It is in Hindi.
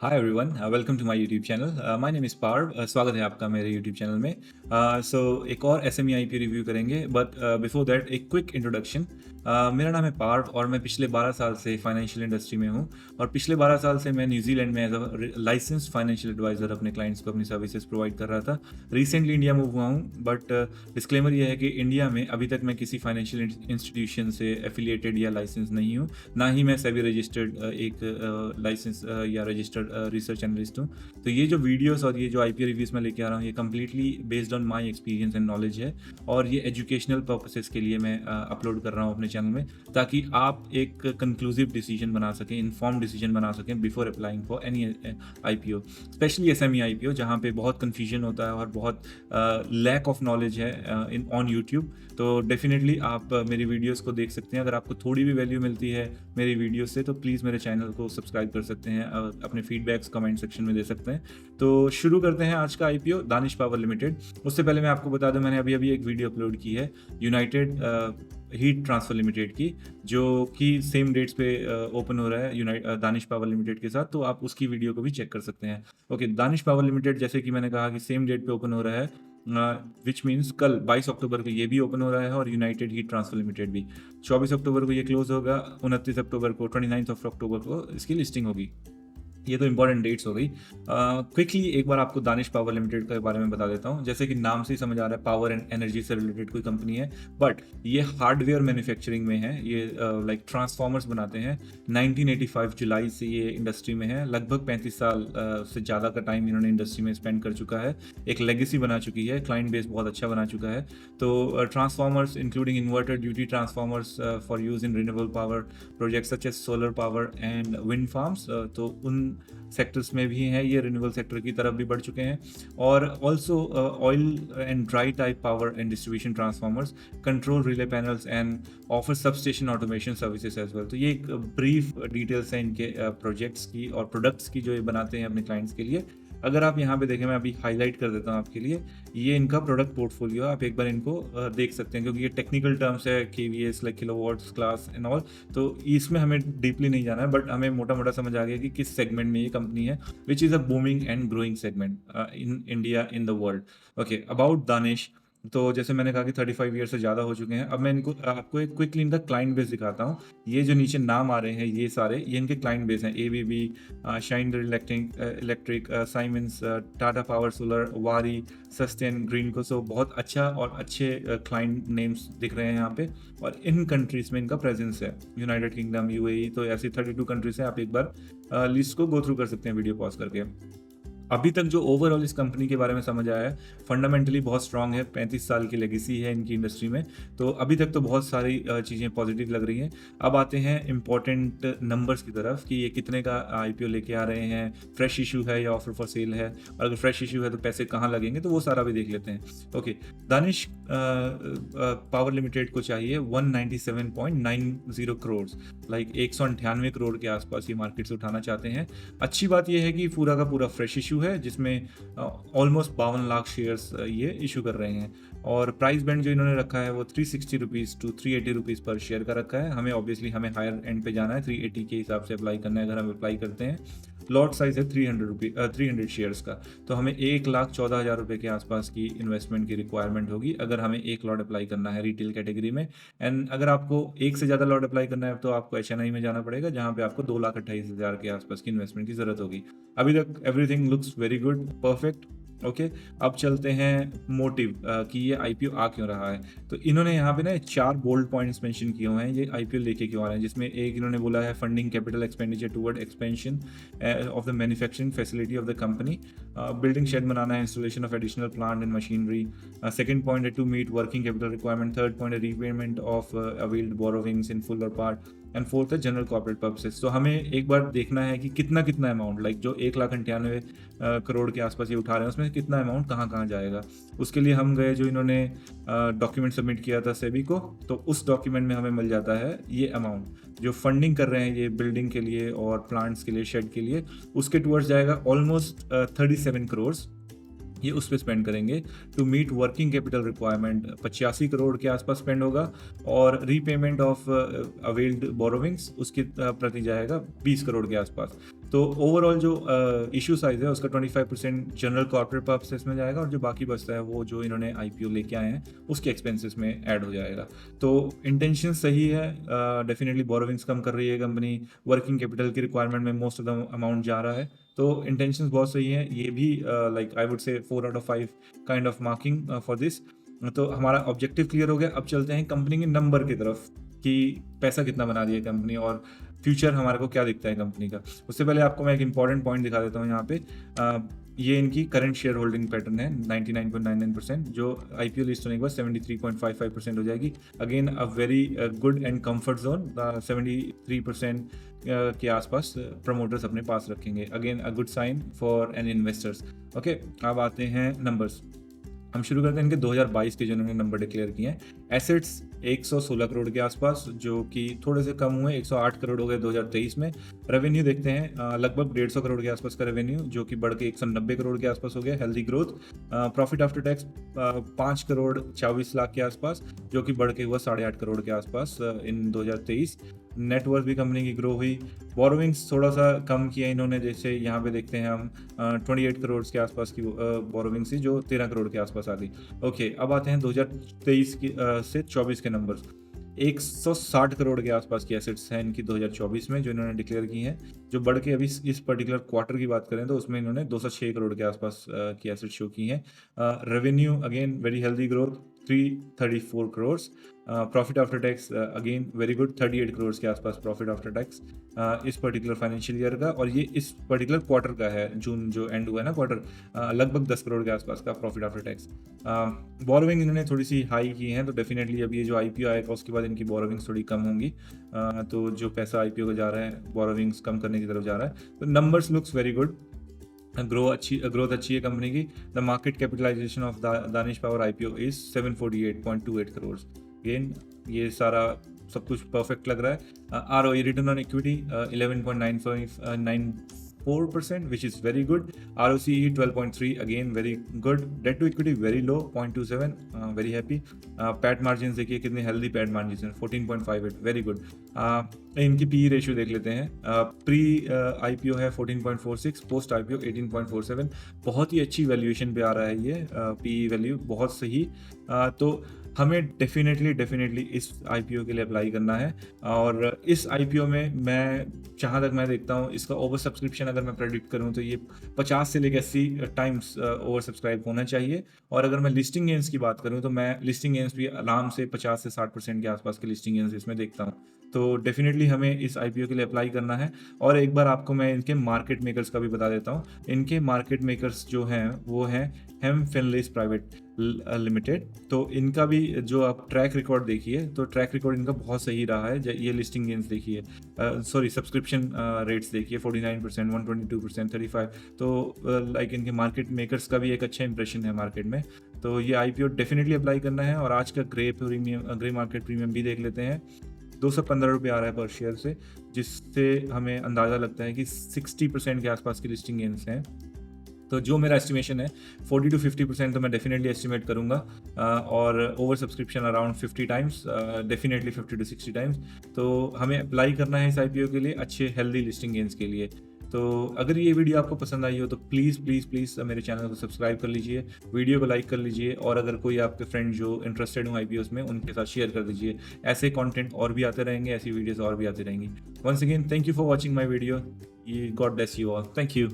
Hi everyone, welcome to my YouTube channel. My name is Parv. स्वागत है आपका मेरे यूट्यूब चैनल में। एक और एसएमई आईपीओ रिव्यू करेंगे, बट बिफोर दैट एक क्विक इंट्रोडक्शन। मेरा नाम है पार्व और मैं पिछले 12 साल से फाइनेंशियल इंडस्ट्री में हूँ। और पिछले 12 साल से मैं न्यूजीलैंड में as a licensed financial adviser अपने क्लाइंट्स को अपनी सर्विसेज प्रोवाइड कर रहा था। रिसेंटली इंडिया मूव हुआ हूँ, बट डिस्क्लेमर ये है कि इंडिया में अभी तक मैं किसी फाइनेंशियल इंस्टीट्यूशन से एफिलिएटेड या लाइसेंस नहीं हूँ। ना ही मैं सेबी रजिस्टर्ड एक लाइसेंस या रजिस्टर्ड रिसर्च एनालिस्ट हूँ। तो ये जो वीडियोस और ये जो आईपीओ रिव्यूज़ मैं लेके आ रहा हूँ, ये completely based on my experience and knowledge है। और ये एजुकेशनल पर्पसेस के लिए मैं अपलोड कर रहा हूँ अपने चैनल में, ताकि आप एक कंक्लूसिव डिसीजन बना सकें, इन्फॉर्म डिसीजन बना सकें before applying for any IPO, specially SME IPO, जहाँ पे बहुत कन्फ्यूजन होता है और बहुत लैक ऑफ नॉलेज है इन ऑन यूट्यूब। तो डेफिनेटली आप मेरी वीडियोस को देख सकते हैं। अगर आपको थोड़ी भी वैल्यू मिलती है मेरी वीडियो से, तो प्लीज़ मेरे चैनल को सब्सक्राइब कर सकते हैं, अपने फीडबैक्स कमेंट सेक्शन में दे सकते हैं। तो शुरू करते हैं आज का आईपीओ दानिश पावर लिमिटेड। उससे पहले मैं आपको बता दूं, मैंने अभी एक वीडियो अपलोड की है यूनाइटेड हीट ट्रांसफर लिमिटेड की, जो कि सेम डेट्स पे ओपन हो रहा है दानिश पावर लिमिटेड के साथ। तो आप उसकी वीडियो को भी चेक कर सकते हैं। ओके, दानिश पावर लिमिटेड, जैसे कि मैंने कहा कि सेम डेट पे ओपन हो रहा है, विच मीन्स कल 22 अक्टूबर को ये भी ओपन हो रहा है और यूनाइटेड हीट ट्रांसफर लिमिटेड भी। 24 अक्टूबर को ये क्लोज होगा, 29 अक्टूबर को, 29 अक्टूबर को इसकी लिस्टिंग होगी। ये तो इंपॉर्टेंट डेट्स हो गई। क्विकली एक बार आपको दानिश पावर लिमिटेड के बारे में बता देता हूँ। जैसे कि नाम से ही समझ आ रहा है, पावर एंड एनर्जी से रिलेटेड कोई कंपनी है, बट ये हार्डवेयर मैन्युफैक्चरिंग में है। ये लाइक ट्रांसफार्मर्स बनाते हैं। 1985 जुलाई से ये इंडस्ट्री में है। लगभग 35 साल से ज़्यादा का टाइम इन्होंने इंडस्ट्री में स्पेंड कर चुका है। एक लेगेसी बना चुकी है, क्लाइंट बेस बहुत अच्छा बना चुका है। तो transformers including inverter duty transformers for use in renewable power projects such as solar power and wind farms, तो उन सेक्टर्स में भी हैं। ये रिन्यूएबल सेक्टर की तरफ भी बढ़ चुके हैं। और also oil and dry type power and distribution transformers, control relay panels and offer substation automation services as well. तो ये एक ब्रीफ डिटेल्स हैं इनके प्रोजेक्ट्स की और प्रोडक्ट्स की, जो ये बनाते हैं अपने क्लाइंट्स के लिए। अगर आप यहाँ पे देखें, मैं अभी हाईलाइट कर देता हूँ आपके लिए, ये इनका प्रोडक्ट पोर्टफोलियो, आप एक बार इनको देख सकते हैं, क्योंकि ये टेक्निकल टर्म्स है, KVS like kilowatts class and all. तो इसमें हमें डीपली नहीं जाना है, बट हमें मोटा मोटा समझ आ गया कि किस सेगमेंट में ये कंपनी है, which is a booming and growing segment in India, in the world. Okay, about Danish. तो जैसे मैंने कहा कि 35 ईयर से ज़्यादा हो चुके हैं। अब मैं इनको आपको एक क्विकली इनका क्लाइंट बेस दिखाता हूँ। ये जो नीचे नाम आ रहे हैं, ये सारे ये इनके क्लाइंट बेस हैं। ABB, Schneider Electric, Siemens, Tata power solar, Waaree, sustain, Greenko. So बहुत अच्छा और अच्छे क्लाइंट नेम्स दिख रहे हैं यहाँ पे। और इन कंट्रीज़ में इनका प्रेजेंस है, यूनाइटेड किंगडम, यूएई, तो ऐसी 32 कंट्रीज हैं। आप एक बार लिस्ट को गो थ्रू कर सकते हैं वीडियो पॉज करके। अभी तक जो ओवरऑल इस कंपनी के बारे में समझ आया है, फंडामेंटली बहुत स्ट्रांग है। 35 साल की लेगेसी है इनकी इंडस्ट्री में। तो अभी तक तो बहुत सारी चीज़ें पॉजिटिव लग रही हैं। अब आते हैं इंपॉर्टेंट नंबर्स की तरफ, कि ये कितने का आईपीओ लेके आ रहे हैं, फ्रेश इशू है या ऑफर फॉर सेल है, और अगर फ्रेश इशू है तो पैसे कहाँ लगेंगे, तो वो सारा भी देख लेते हैं। ओके, दानिश पावर लिमिटेड को चाहिए 197.90 करोड़, लाइक 198 करोड़ के आसपास ये मार्केट से उठाना चाहते हैं। अच्छी बात यह है कि पूरा का पूरा फ्रेश इशू है, जिसमें ऑलमोस्ट 52 लाख शेयर्स ये इशू कर रहे हैं। और प्राइस बैंड जो इन्होंने रखा है वो 360 रुपीज़ टू 380 रुपीज़ पर शेयर का रखा है। हमें ऑब्वियसली हमें हायर एंड पे जाना है, 380 के हिसाब से अप्लाई करना है। अगर हम अप्लाई करते हैं, लॉट साइज है 300 शेयर्स का, तो हमें 1,14,000 रुपये के आसपास की इन्वेस्टमेंट की रिक्वायरमेंट होगी, अगर हमें एक लॉट अप्लाई करना है रिटेल कैटेगरी में। एंड अगर आपको एक से ज़्यादा लॉट अप्लाई करना है, तो आपको एचएनआई में जाना पड़ेगा, जहाँ पे आपको 2,28,000 के आसपास की इन्वेस्टमेंट की ज़रूरत होगी। अभी तक everything looks very good, perfect. Okay, अब चलते हैं मोटिव कि ये आईपीओ आ क्यों रहा है। तो इन्होंने यहाँ पे ना 4 बोल्ड पॉइंट्स मेंशन किए हुए हैं, ये आईपीओ लेके क्यों आ रहे हैं। जिसमें एक इन्होंने बोला है, funding capital expenditure toward expansion of the manufacturing facility of the company, building shed बनाना है, installation of additional plant and machinery. Second point है to meet working capital requirement. Third point है repayment of availed borrowings in full और पार्ट। एंड फोर्थ है जनरल कॉर्पोरेट पर्पसेस। तो हमें एक बार देखना है कि कितना कितना अमाउंट, लाइक जो 1,98 करोड़ के आसपास ये उठा रहे हैं, उसमें कितना अमाउंट कहाँ कहाँ जाएगा। उसके लिए हम गए, जो इन्होंने डॉक्यूमेंट सबमिट किया था सेबी को, तो उस डॉक्यूमेंट में हमें मिल जाता है ये अमाउंट। जो फंडिंग कर रहे हैं ये बिल्डिंग के लिए और प्लांट्स के लिए, शेड के लिए, उसके टुवर्ड्स जाएगा ऑलमोस्ट 37 करोड़। ये उस पर स्पेंड करेंगे। To meet working capital requirement 85 crore के आसपास स्पेंड होगा। और रीपेमेंट ऑफ अवेल्ड बोरोविंग्स, उसके प्रति जाएगा 20 करोड़ के आसपास। तो ओवरऑल जो इशू साइज़ है उसका 25% जनरल कॉर्पोरेट पर्पसेस में जाएगा और जो बाकी बचता है वो जो इन्होंने आईपीओ लेके आए हैं उसके एक्सपेंसेस में ऐड हो जाएगा। तो इंटेंशन सही है, डेफिनेटली बोरोविंग्स कम कर रही है कंपनी, वर्किंग कैपिटल की रिक्वायरमेंट में मोस्ट ऑफ द अमाउंट जा रहा है, तो इंटेंशंस बहुत सही है। ये भी like I would say 4 out of 5 kind of marking for this. तो हमारा ऑब्जेक्टिव क्लियर हो गया। अब चलते हैं कंपनी के नंबर की तरफ कि पैसा कितना बना दिया कंपनी और फ्यूचर हमारे को क्या दिखता है कंपनी का। उससे पहले आपको मैं एक इंपॉर्टेंट पॉइंट दिखा देता हूँ यहाँ पे। ये इनकी करंट शेयर होल्डिंग पैटर्न है 99.99%, जो आईपीओ लिस्ट होने के बाद 73.55% हो जाएगी। Again a very good and comfort zone, 73% के आसपास प्रमोटर्स अपने पास रखेंगे। Again a good sign for an investors. Okay, अब आते हैं नंबर्स। हम शुरू करते हैं इनके 2022 के जो इन्होंने नंबर डिक्लेयर किए हैं। एसेट्स 116 करोड़ के आसपास, जो कि थोड़े से कम हुए, 108 करोड़ हो गए 2023 में। रेवेन्यू देखते हैं लगभग 150 करोड़ के आसपास का रेवेन्यू, जो कि बढ़ के 190 करोड़ के आसपास हो गया, healthy growth. Profit after tax 5 crore 24 lakh के आसपास, जो कि बढ़ के हुआ 8.5 करोड़ के आसपास इन 2023। नेटवर्थ भी कंपनी की ग्रो हुई। बोरोविंग्स थोड़ा सा कम किया इन्होंने, जैसे यहाँ पे देखते हैं हम 28 करोड़ के आसपास की बोरोविंग्स थी, जो 13 करोड़ के आसपास आ गई। ओके, अब आते हैं 2023 से 24 के नंबर्स। 160 करोड़ के आसपास की एसेट्स हैं इनकी 2024 में, जो इन्होंने डिक्लेयर की हैं, जो बढ़ के अभी इस पर्टिकुलर क्वार्टर की बात करें तो उसमें इन्होंने 206 करोड़ के आसपास की एसेट्स शो की हैं। Revenue again very healthy growth, 334 crore. Profit after tax again very good, 38 crore के आसपास प्रॉफिट आफ्टर टैक्स इस पर्टिकुलर फाइनेंशियल ईयर का, और ये इस पर्टिकुलर क्वार्टर का है, जून जो एंड हुआ है ना क्वार्टर, लगभग 10 करोड़ के आसपास का प्रॉफिट आफ्टर टैक्स। बोरोविंग इन्होंने थोड़ी सी हाई की हैं, तो डेफिनेटली अब ये जो आईपीओ आएगा उसके बाद इनकी बोरोविंग्स थोड़ी कम होंगी। तो जो पैसा आईपीओ का जा रहा है बोरोविंग्स कम करने की तरफ जा रहा है। तो numbers looks very good, growth अच्छी है कंपनी की। The market capitalization of Danish power IPO is 748.28 crore. Again ये सारा सब कुछ परफेक्ट लग रहा है। ROE return on equity 11.94%, which is very good. ROCE 12.3, again very good. Debt to equity very low, 0.27, very happy. PAT margins देखिए कितनी healthy PAT margins हैं, 14.58, very good. इनकी PE रेशियो देख लेते हैं। प्री IPO है 14.46, पोस्ट IPO 18.47। बहुत ही अच्छी वैल्यूएशन पे आ रहा है ये PE वैल्यू, बहुत सही। तो हमें डेफिनेटली इस आईपीओ के लिए अप्लाई करना है, और इस आईपीओ में मैं जहाँ तक मैं देखता हूँ इसका ओवर सब्सक्रिप्शन अगर मैं प्रेडिक्ट करूँ तो ये 50 से लेकर 80 टाइम्स ओवर सब्सक्राइब होना चाहिए। और अगर मैं लिस्टिंग गेंस की बात करूँ तो मैं लिस्टिंग गेंस भी आराम से 50 से 60% के आसपास के लिस्टिंग गेंस इसमें देखता हूँ। तो डेफिनेटली हमें इस आईपीओ के लिए अप्लाई करना है। और एक बार आपको मैं इनके मार्केट मेकर्स का भी बता देता हूँ। इनके मार्केट मेकर्स जो हैं वो हैं हेम फिनलेस प्राइवेट लिमिटेड। तो इनका भी जो आप ट्रैक रिकॉर्ड देखिए तो ट्रैक रिकॉर्ड इनका बहुत सही रहा है। ये लिस्टिंग गेंस देखिए, सॉरी सब्सक्रिप्शन रेट्स देखिए, 49%, 122%, 35। तो लाइक इनके मार्केट मेकर्स का भी एक अच्छा इंप्रेशन है मार्केट में। तो ये आईपीओ डेफिनेटली अप्लाई करना है। और आज का ग्रे मार्केट प्रीमियम भी देख लेते हैं, 215 रुपये आ रहा है पर शेयर से, जिससे हमें अंदाज़ा लगता है कि 60% के आसपास की लिस्टिंग गेंस हैं। तो जो मेरा एस्टिमेशन है 40 to 50% तो मैं डेफिनेटली एस्टिमेट करूँगा। और over subscription around 50 times, definitely 50 to 60 times. तो हमें अप्लाई करना है इस आईपीओ के लिए अच्छे हेल्दी लिस्टिंग गेंस के लिए। तो अगर ये वीडियो आपको पसंद आई हो तो प्लीज़ मेरे चैनल को सब्सक्राइब कर लीजिए, वीडियो को लाइक कर लीजिए, और अगर कोई आपके फ्रेंड जो इंटरेस्टेड हो आईपीओस में उनके साथ शेयर कर दीजिए। ऐसे कंटेंट और भी आते रहेंगे, ऐसी वीडियोस और भी आती रहेंगी। Once again thank you for watching my video. God bless you all, thank you.